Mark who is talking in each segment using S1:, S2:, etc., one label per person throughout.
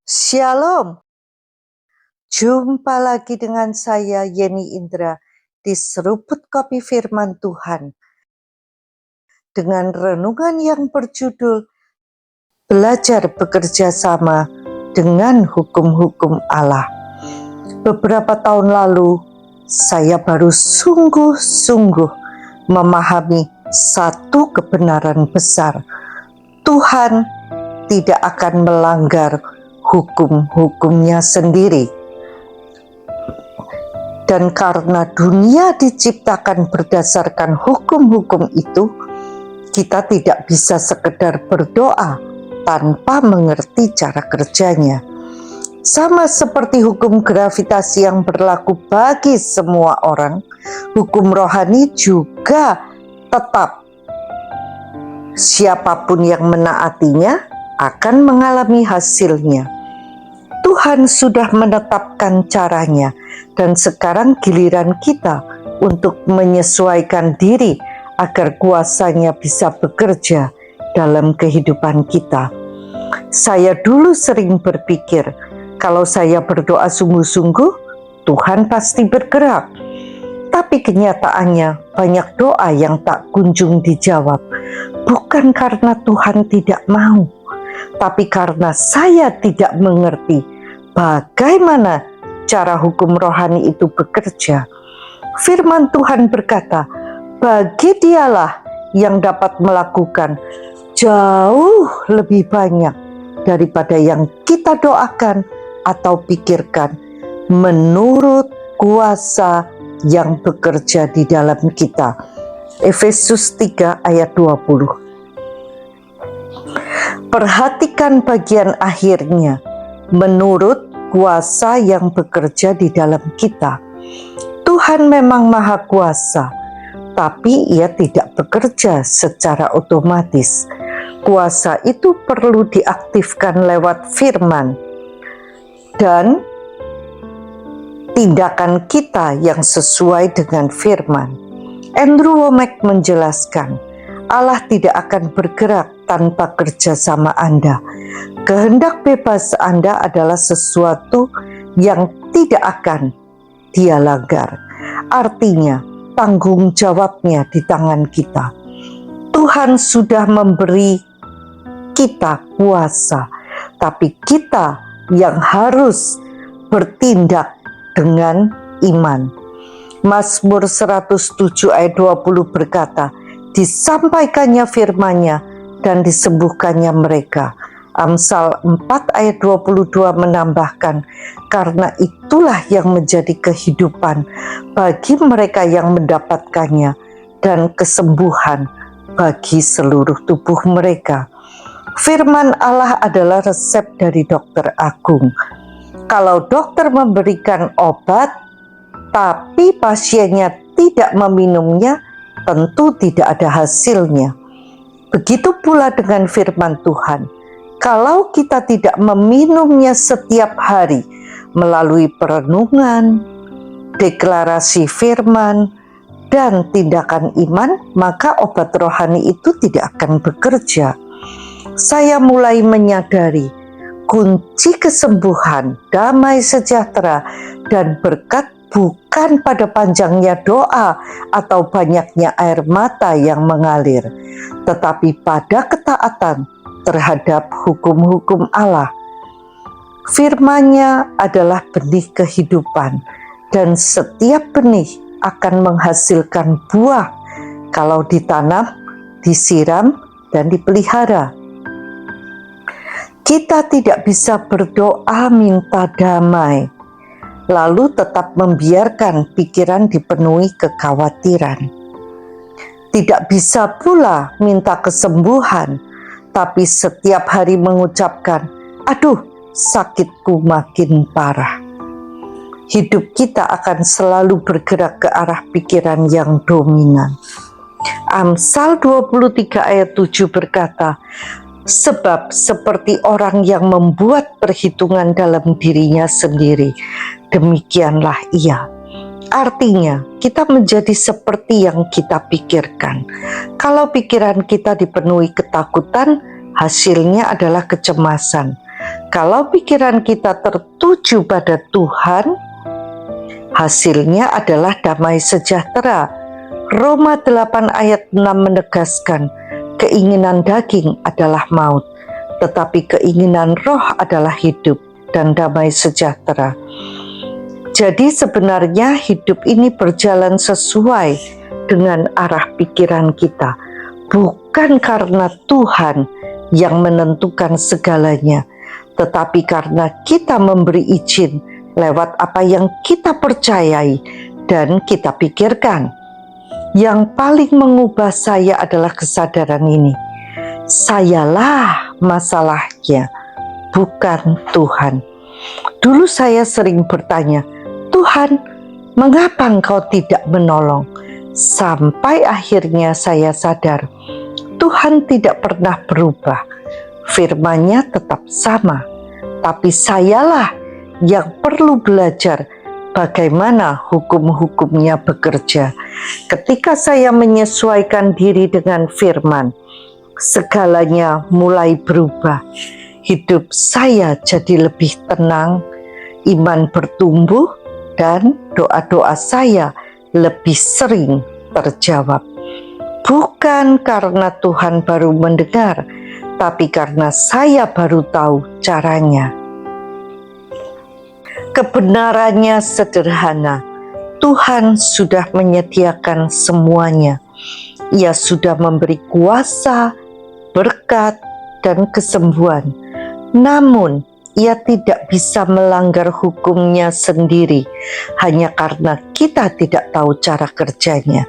S1: Shalom, jumpa lagi dengan saya Yeni Indra di Seruput Kopi Firman Tuhan dengan renungan yang berjudul Belajar Bekerja Sama dengan Hukum-Hukum Allah. Beberapa tahun lalu, saya baru sungguh-sungguh memahami satu kebenaran besar. Tuhan tidak akan melanggar hukum-hukumnya sendiri. Dan karena dunia diciptakan berdasarkan hukum-hukum itu, kita tidak bisa sekedar berdoa tanpa mengerti cara kerjanya. Sama seperti hukum gravitasi yang berlaku bagi semua orang, hukum rohani juga tetap. Siapapun yang menaatinya akan mengalami hasilnya. Tuhan sudah menetapkan caranya, dan sekarang giliran kita untuk menyesuaikan diri agar kuasanya bisa bekerja dalam kehidupan kita. Saya dulu sering berpikir, kalau saya berdoa sungguh-sungguh, Tuhan pasti bergerak. Tapi kenyataannya banyak doa yang tak kunjung dijawab, bukan karena Tuhan tidak mau, tapi karena saya tidak mengerti bagaimana cara hukum rohani itu bekerja. Firman Tuhan berkata, bagi Dialah yang dapat melakukan jauh lebih banyak daripada yang kita doakan atau pikirkan, menurut kuasa yang bekerja di dalam kita. Efesus 3 ayat 20. Perhatikan bagian akhirnya, menurut kuasa yang bekerja di dalam kita. Tuhan memang maha kuasa, tapi Ia tidak bekerja secara otomatis. Kuasa itu perlu diaktifkan lewat firman dan tindakan kita yang sesuai dengan firman. Andrew Wommack menjelaskan, Allah tidak akan bergerak tanpa kerjasama Anda. Kehendak bebas Anda adalah sesuatu yang tidak akan Dia langgar. Artinya, tanggung jawabnya di tangan kita. Tuhan sudah memberi kita kuasa, tapi kita yang harus bertindak dengan iman. Mazmur 107 ayat 20 berkata, disampaikannya firman-Nya dan disembuhkannya mereka. Amsal 4 ayat 22 menambahkan, karena itulah yang menjadi kehidupan bagi mereka yang mendapatkannya dan kesembuhan bagi seluruh tubuh mereka. Firman Allah adalah resep dari dokter agung. Kalau dokter memberikan obat, tapi pasiennya tidak meminumnya, tentu tidak ada hasilnya. Begitu pula dengan firman Tuhan. Kalau kita tidak meminumnya setiap hari melalui perenungan, deklarasi firman, dan tindakan iman, maka obat rohani itu tidak akan bekerja. Saya mulai menyadari kunci kesembuhan, damai sejahtera, dan berkat bukan pada panjangnya doa atau banyaknya air mata yang mengalir, tetapi pada ketaatan terhadap hukum-hukum Allah. Firman-Nya adalah benih kehidupan, dan setiap benih akan menghasilkan buah kalau ditanam, disiram, dan dipelihara. Kita tidak bisa berdoa minta damai, lalu tetap membiarkan pikiran dipenuhi kekhawatiran. Tidak bisa pula minta kesembuhan, tapi setiap hari mengucapkan, aduh, sakitku makin parah. Hidup kita akan selalu bergerak ke arah pikiran yang dominan. Amsal 23 ayat 7 berkata, sebab seperti orang yang membuat perhitungan dalam dirinya sendiri, demikianlah ia. Artinya, kita menjadi seperti yang kita pikirkan. Kalau pikiran kita dipenuhi ketakutan, hasilnya adalah kecemasan. Kalau pikiran kita tertuju pada Tuhan, hasilnya adalah damai sejahtera. Roma 8 ayat 6 menegaskan, keinginan daging adalah maut, tetapi keinginan roh adalah hidup dan damai sejahtera. Jadi sebenarnya hidup ini berjalan sesuai dengan arah pikiran kita, bukan karena Tuhan yang menentukan segalanya, tetapi karena kita memberi izin lewat apa yang kita percayai dan kita pikirkan. Yang paling mengubah saya adalah kesadaran ini. Sayalah masalahnya, bukan Tuhan. Dulu saya sering bertanya, Tuhan, mengapa Engkau tidak menolong? Sampai akhirnya saya sadar, Tuhan tidak pernah berubah. Firman-Nya tetap sama, tapi sayalah yang perlu belajar bagaimana hukum-hukum-Nya bekerja. Ketika saya menyesuaikan diri dengan firman, segalanya mulai berubah. Hidup saya jadi lebih tenang, iman bertumbuh, dan doa-doa saya lebih sering terjawab. Bukan karena Tuhan baru mendengar, tapi karena saya baru tahu caranya. Kebenarannya sederhana. Tuhan sudah menyediakan semuanya. Ia sudah memberi kuasa, berkat, dan kesembuhan. Namun, Ia tidak bisa melanggar hukum-Nya sendiri hanya karena kita tidak tahu cara kerjanya.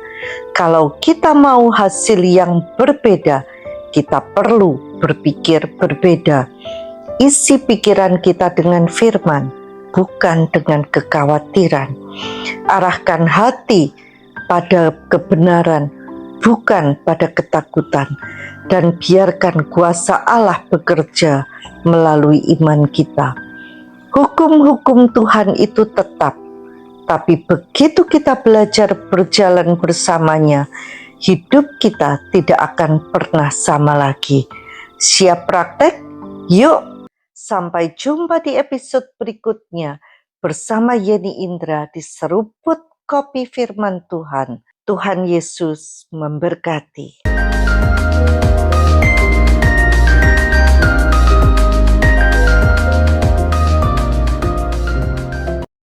S1: Kalau kita mau hasil yang berbeda, kita perlu berpikir berbeda. Isi pikiran kita dengan firman, bukan dengan kekhawatiran. Arahkan hati pada kebenaran, bukan pada ketakutan. Dan biarkan kuasa Allah bekerja melalui iman kita. Hukum-hukum Tuhan itu tetap, tapi begitu kita belajar berjalan bersamanya, hidup kita tidak akan pernah sama lagi. Siap praktek? Yuk! Sampai jumpa di episode berikutnya bersama Yeni Indra di Seruput Kopi Firman Tuhan. Tuhan Yesus memberkati.